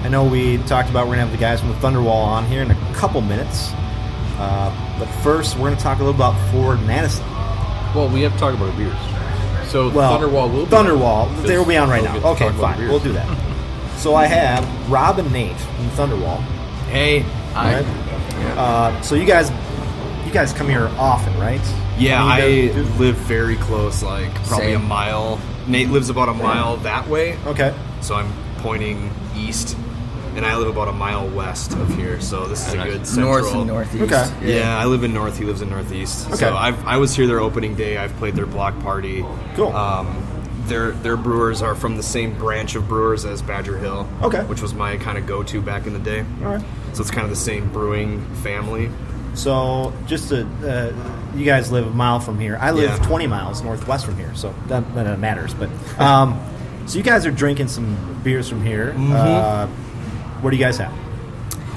I know we talked about we're going to have the guys from the Thunderwall on here in a couple minutes. But first, we're going to talk a little about Ford Madison. Well, we have to talk about our beers. So Thunderwall will be Thunderwall, they will be on right now. Okay, fine. We'll do that. So I have Robb and Nate from Thunderwall. Hey. Hi. Right? So you guys come here often, right? Yeah, I live very close, like probably Same. a mile. Nate lives about a mile that way. Okay. So I'm pointing east, and I live about a mile west of here. So this is a good central. North and northeast. Okay. Yeah, I live in north. He lives in northeast. Okay. So I was here their opening day. I've played their block party. Cool. Their brewers are from the same branch of brewers as Badger Hill. Okay. Which was my kind of go-to back in the day. All right. So it's kind of the same brewing family. So just to, you guys live a mile from here. I live Yeah. 20 miles northwest from here, so that matters. But so you guys are drinking some beers from here. What do you guys have?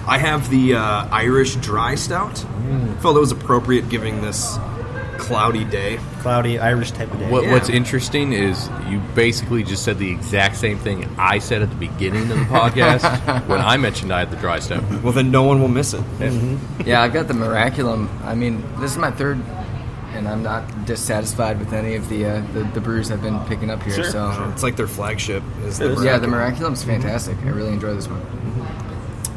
I have the Irish Dry Stout. Felt it was appropriate given this cloudy day. Cloudy Irish type of day. What's interesting is you basically just said the exact same thing I said at the beginning of the podcast when I mentioned I had the dry stuff. Well, then no one will miss it. Yeah, I've got the Miraculum. I mean, this is my third, and I'm not dissatisfied with any of the brews I've been picking up here. Sure. So It's like their flagship. Is the yeah, the Miraculum's fantastic. I really enjoy this one.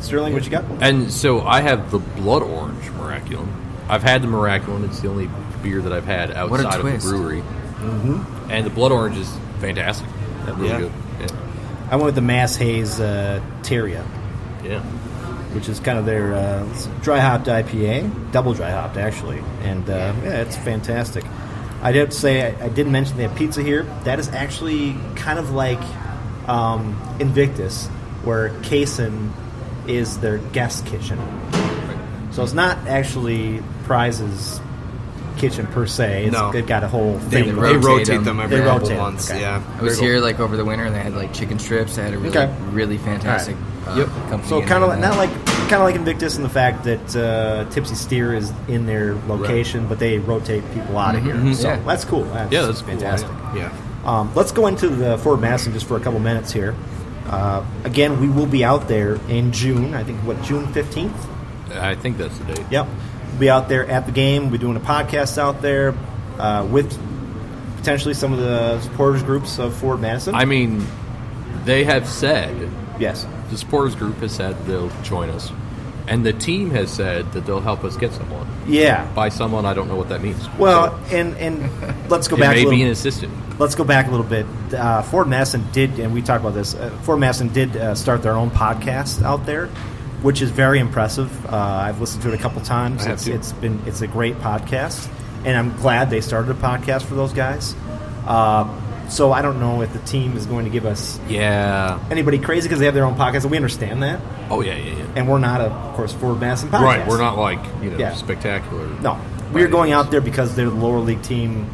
Sterling, what you got? And so I have the Blood Orange Miraculum. I've had the Miraculum. It's the only beer that I've had outside of the brewery. And the Blood Orange is fantastic. Really good. Yeah. I went with the Mass Haze Terrier, Yeah. which is kind of their dry hopped IPA, double dry hopped actually, and yeah, it's fantastic. I did say I did mention they have pizza here. That is actually kind of like Invictus, where Kaysen is their guest kitchen. So it's not actually Pryes' kitchen per se. No. They've got a whole They thing. rotate them every They couple rotate them, months. okay. Yeah. I was here like over the winter, and they had like chicken strips. They had a really, really fantastic company. So in kind there of and that. kind of like Invictus in the fact that Tipsy Steer is in their location, but they rotate people out of here. So Yeah. that's cool. That's cool, fantastic. Yeah. Let's go into the Ford Madison just for a couple minutes here. Again, we will be out there in June. I think June 15th. I think that's the date. Yep. We'll be out there at the game. We'll be doing a podcast out there with potentially some of the supporters groups of Ford Madison. I mean, they have said, yes. the supporters group has said they'll join us. And the team has said that they'll help us get someone. Yeah. By someone, I don't know what that means. Well, So, and let's go it back may a little be an assistant. Let's go back a little bit. Ford Madison did, and we talked about this. Ford Madison did start their own podcast out there, which is very impressive. I've listened to it a couple times. I have too. It's a great podcast, and I'm glad they started a podcast for those guys. So I don't know if the team is going to give us anybody crazy because they have their own podcast, and we understand that. Oh, yeah. And we're not, of course, Ford Madison podcast. Right, we're not like, Yeah. spectacular. No, we're going out there because they're the lower league team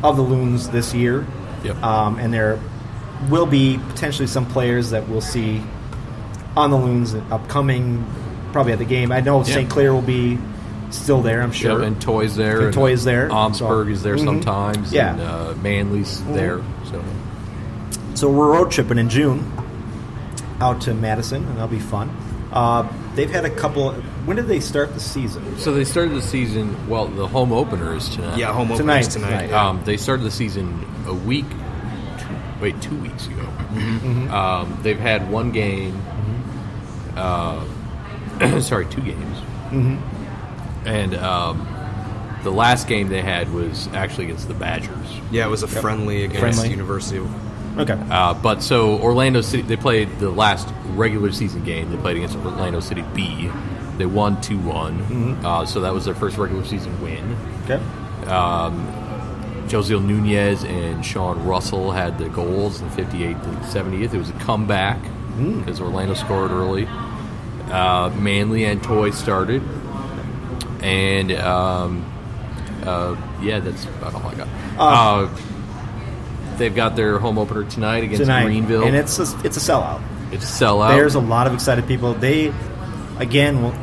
of the Loons this year. Yep. And there will be potentially some players that we'll see on the Loons upcoming, probably at the game. I know St. Clair will be still there, I'm sure. Yep, and Toy's there. And Toy's there. Omsburg is there sometimes. Yeah. And Manly's there. So we're road tripping in June out to Madison, and that'll be fun. They've had a couple. When did they start the season? So they started the season. Well, the home opener is tonight. Yeah, home opener is tonight. Yeah. They started the season 2 weeks ago. They've had one game. 2 games. And the last game they had was actually against the Badgers. Yeah, it was a friendly against University of... Okay. But so Orlando City, they played the last regular season game. They played against Orlando City B. They won 2-1. So that was their first regular season win. Okay. Josiel Nunez and Sean Russell had the goals in the 58th and 70th. It was a comeback because Orlando scored early. Manly and Toy started. And, that's about all I got. They've got their home opener tonight against Greenville. And it's a sellout. It's a sellout. There's a lot of excited people. They, again,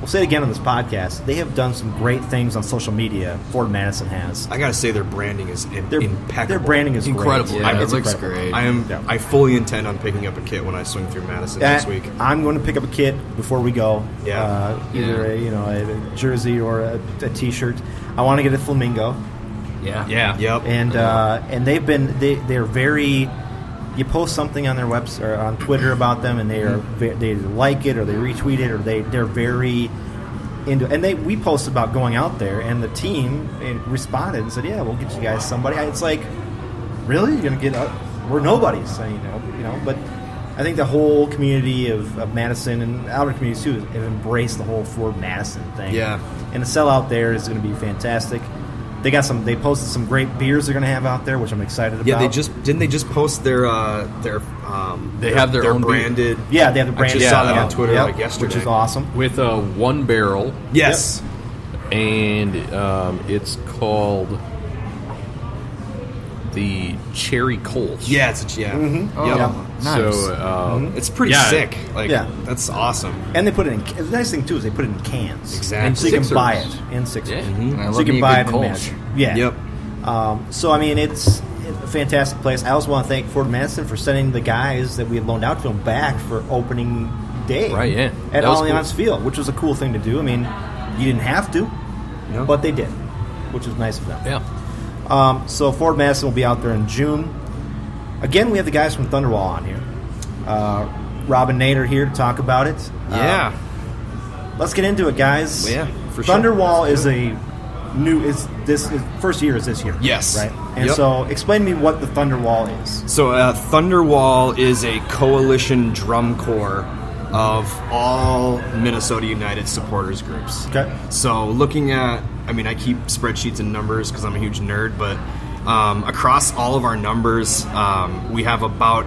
we'll say it again on this podcast, they have done some great things on social media. Ford Madison has. I gotta say, their branding is impeccable. Their branding is Incredible. great. Yeah, it It's looks incredible. great. I fully intend on picking up a kit when I swing through Madison next week. I'm going to pick up a kit before we go. Yeah. Either a jersey or a T-shirt. I want to get a flamingo. Yeah. Yep. And they're very. You post something on their website or on Twitter about them, and they like it or they retweet it or they're very into. And we posted about going out there, and the team responded and said, "Yeah, we'll get you guys somebody." It's like, really, you're gonna get? We're nobodies, so, you know. But I think the whole community of Madison and outer communities too have embraced the whole Ford Madison thing. Yeah. And the sell out there is going to be fantastic. They posted some great beers they're going to have out there, which I'm excited about. Yeah, didn't they just post their They have their own beer. branded. Yeah, they have the brand. I just saw that on Twitter yesterday, which is awesome. With a 1 barrel, Yes. and it's called the Cherry Kolsch. Yeah, it's Oh, Yep. nice. So It's pretty Yeah. sick. Like, Yeah. that's awesome. And they put it in. The nice thing too is they put it in cans. Exactly. So you can Sixers. buy it in sixers. Yeah. I So love you can me a buy good it in Kolsch. Madison. Yeah. Yep. So I mean, it's a fantastic place. I also want to thank Ford Madison for sending the guys that we had loaned out to them back for opening day. Right, yeah. At That was Allianz Field, which was a cool thing to do. I mean, you didn't have to, No. but they did, which was nice of them. Yeah. So Ford Madison will be out there in June. Again, we have the guys from Thunderwall on here. Robb and Nate are here to talk about it. Yeah. Let's get into it, guys. Yeah, for sure. Thunderwall is first year is this year. Yes. Right. And Yep. so, explain to me what the Thunderwall is. So Thunderwall is a coalition drum corps of all Minnesota United supporters groups. Okay. So looking at, I keep spreadsheets and numbers because I'm a huge nerd, but across all of our numbers, we have about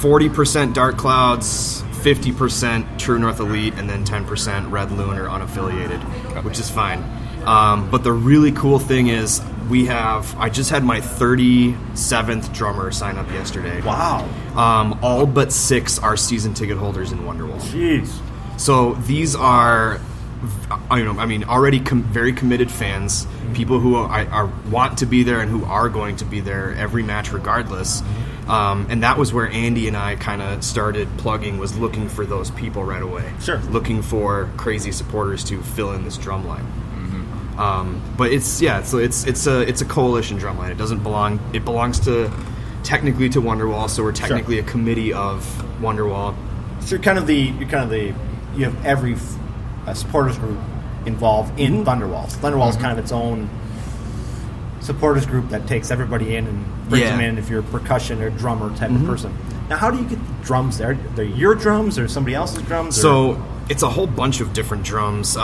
40% Dark Clouds, 50% True North Elite, and then 10% Red Loon or unaffiliated, which is fine. But the really cool thing is I just had my 37th drummer sign up yesterday. Wow. All but 6 are season ticket holders in Wonderwall. Jeez. So these are, already very committed fans, people who want to be there and who are going to be there every match regardless. And that was where Andy and I kind of started plugging, was looking for those people right away. Sure. Looking for crazy supporters to fill in this drum line. But it's a coalition drumline. It belongs technically to Wonderwall, so we're technically a committee of Wonderwall. So you have every supporters group involved in Thunderwall. So Thunderwall is kind of its own supporters group that takes everybody in and brings them in if you're a percussion or drummer type of person. Now, how do you get the drums there? They're your drums or somebody else's drums? So it's a whole bunch of different drums.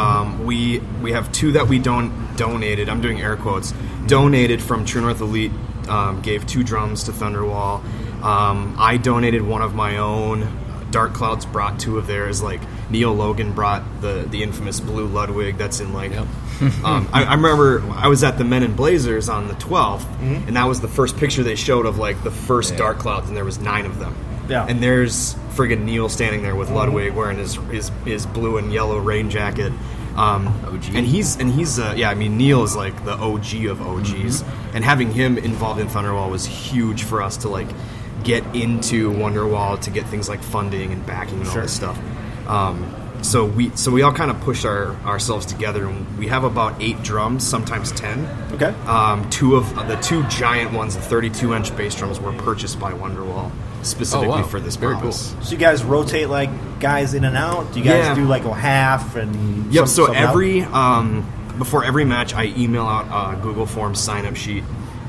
We have 2 that we donated. I'm doing air quotes. Donated from True North Elite. Gave 2 drums to Thunderwall. I donated one of my own. Dark Clouds brought 2 of theirs. Like Neil Logan brought the infamous blue Ludwig that's in like. I remember I was at the Men in Blazers on the 12th, and that was the first picture they showed of like the first Dark Clouds, and there was 9 of them. Yeah. And there's friggin' Neil standing there with Ludwig wearing his blue and yellow rain jacket. OG. And he's Neil is like the OG of OGs, and having him involved in Thunderwall was huge for us to like get into Wonderwall, to get things like funding and backing and all this stuff. So we all kind of pushed ourselves together, and we have about 8 drums, sometimes 10. Okay. 2 of the 2 giant ones, the 32-inch bass drums, were purchased by Wonderwall specifically for this purpose. So you guys rotate like guys in and out? Do you guys do like a half and? Yep. So something before every match, I email out a Google Forms sign-up sheet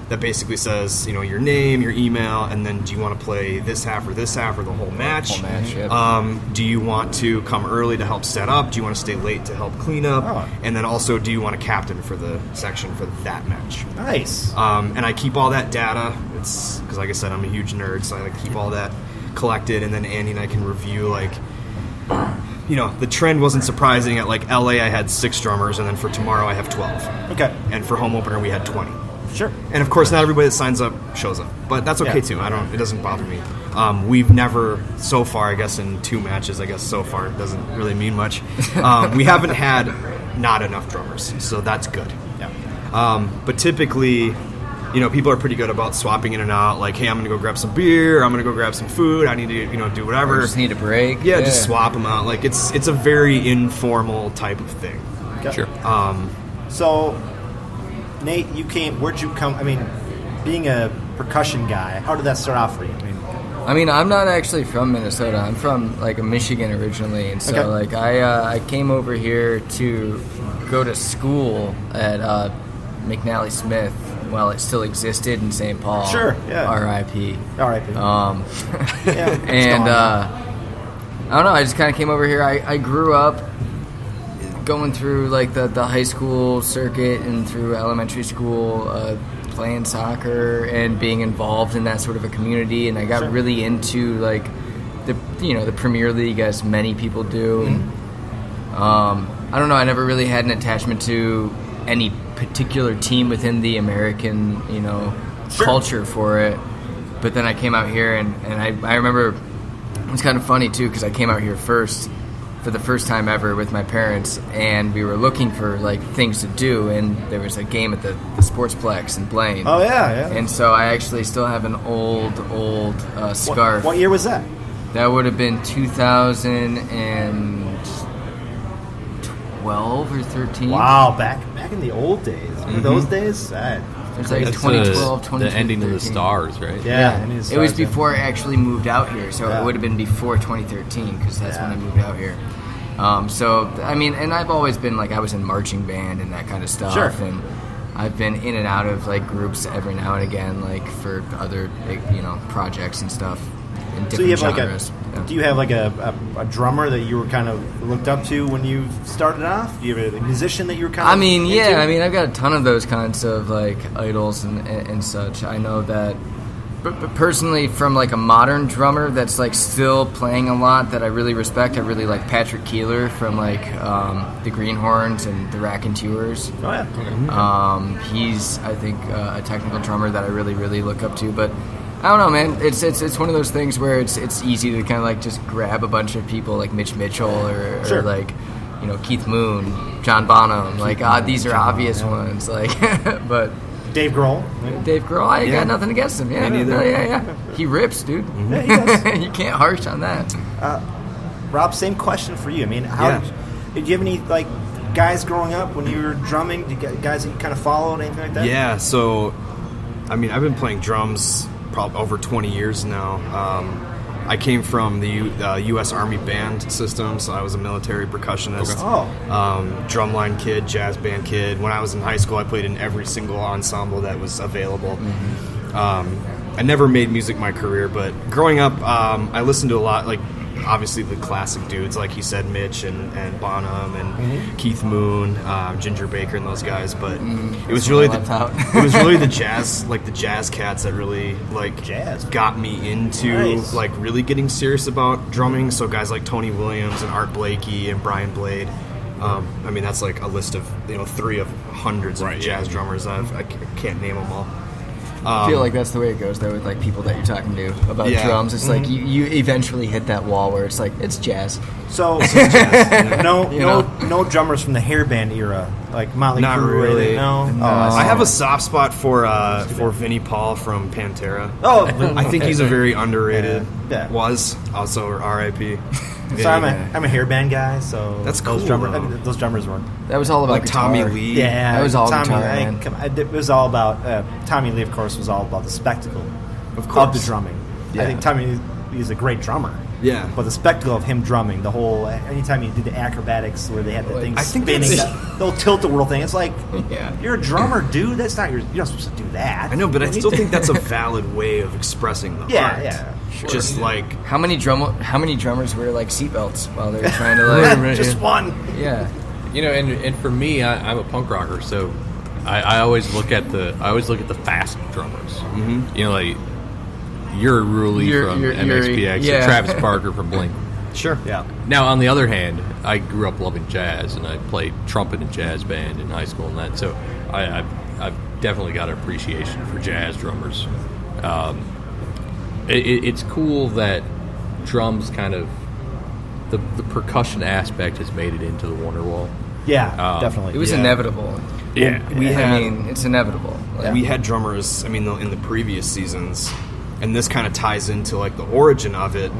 that basically says, your name, your email, and then do you want to play this half or the whole match? Whole match, yep. Do you want to come early to help set up? Do you want to stay late to help clean up? Oh. And then also, do you want a captain for the section for that match? Nice. And I keep all that data. It's because, like I said, I'm a huge nerd, so I like to keep all that collected, and then Andy and I can review like. The trend wasn't surprising. At like LA, I had 6 drummers, and then for tomorrow, I have 12. Okay. And for home opener, we had 20. Sure. And of course, not everybody that signs up shows up, but that's okay Yeah. too. It doesn't bother me. We've never so far, I guess, in 2 matches. I guess so far it doesn't really mean much. We haven't had not enough drummers, so that's good. Yeah. But typically, people are pretty good about swapping in and out. Like, hey, I'm gonna go grab some beer. I'm gonna go grab some food. I need to, do whatever. Or just need a break. Yeah, just swap them out. Like it's a very informal type of thing. Okay. Sure. So, Nate, where'd you come? I mean, being a percussion guy, how did that start off for you? I mean, I'm not actually from Minnesota. I'm from like Michigan originally, and so Okay. like I came over here to go to school at McNally Smith while it still existed in St. Paul. Sure, yeah. R.I.P. R.I.P. Um, Yeah, and I don't know. I just kind of came over here. I grew up going through like the high school circuit and through elementary school, playing soccer and being involved in that sort of a community. And I got Sure. really into like the Premier League, as many people do. Mm-hmm. I don't know. I never really had an attachment to any particular team within the American, Sure. culture for it. But then I came out here, and I remember it was kind of funny too, because I came out here for the first time ever with my parents, and we were looking for like things to do, and there was a game at the Sportsplex in Blaine. Oh yeah. And so I actually still have an old scarf. What year was that? That would have been 2012 or 13. Wow, back in the old days. Were those days? It's like That's 2012, 2013. the ending of the stars, right? Yeah. It was before I actually moved out here, so Yeah. it would have been before 2013, because that's when I moved out here. So, I mean, and I've always been, like, I was in marching band and that kind of stuff. Sure. And I've been in and out of, like, groups every now and again, like, for other, like, projects and stuff in different So you have genres. do you have like a drummer that you were kind of looked up to when you started off? Do you have a musician that you were kind of into? I've got a ton of those kinds of, like, idols and such. I know that, but personally, from, like, a modern drummer that's, like, still playing a lot that I really respect, I really like Patrick Keeler from, like, the Greenhorns and the Raconteurs. Oh yeah. He's, I think, a technical drummer that I really, really look up to. But I don't know, man. It's one of those things where it's easy to kind of like just grab a bunch of people like Mitch Mitchell or Sure. like Keith Moon, John Bonham. Like these are obvious ones. Like, but Dave Grohl. Dave Grohl, I got nothing against him. Yeah, Me neither. no, yeah. He rips, dude. Yeah, he does. You can't harsh on that. Rob, same question for you. I mean, did you have any like guys growing up when you were drumming? Did you get guys that you kind of followed, anything like that? Yeah, so, I mean, I've been playing drums probably over 20 years now. I came from the U.S. Army band system, so I was a military percussionist. Oh. Drumline kid, jazz band kid. When I was in high school, I played in every single ensemble that was available. I never made music my career, but growing up, I listened to a lot, like, obviously the classic dudes, like he said, Mitch and Bonham and Keith Moon, Ginger Baker, and those guys. But it was really the jazz, like the jazz cats that really got me into like really getting serious about drumming. So guys like Tony Williams and Art Blakey and Brian Blade. I mean, that's like a list of 3 of hundreds of jazz drummers. I can't name them all. I feel like that's the way it goes, though, with like people that you're talking to about drums. It's like you eventually hit that wall where it's like it's jazz. So no drummers from the hair band era, like Motley Not Crue. really. No. I have a soft spot for Vinnie Paul from Pantera. Oh, I think he's a very underrated. Yeah. Was also R.I.P. So I'm a hair band guy. So That's those cool, Those drummers weren't. That was all about Like guitar. Tommy Lee. Yeah, That was all Tommy. guitar, man. It was all about Tommy Lee. Of course, was all about the spectacle of the drumming. Yeah. I think Tommy Lee's a great drummer. Yeah. But the spectacle of him drumming, the whole anytime he did the acrobatics where they had the thing I think spinning, that's- the little tilt-a-whirl thing. It's like Yeah. you're a drummer, dude. That's not you're not supposed to do that. I know, but I still think that's a valid way of expressing the art. Yeah. Sure. Just like How many drummers wear like seatbelts while they're trying to like? Just one. Yeah. And for me, I'm a punk rocker, so I always look at the fast drummers. Mm-hmm. Like you're Ruley from MXPX, yeah. Travis Barker from Blink. sure. Yeah. Now, on the other hand, I grew up loving jazz, and I played trumpet in jazz band in high school and that. So I've definitely got an appreciation for jazz drummers. It's cool that drums kind of the percussion aspect has made it into the Wonderwall. Yeah, definitely. It was inevitable. Yeah, It's inevitable. Yeah. We had drummers, in the previous seasons, and this kind of ties into like the origin of it.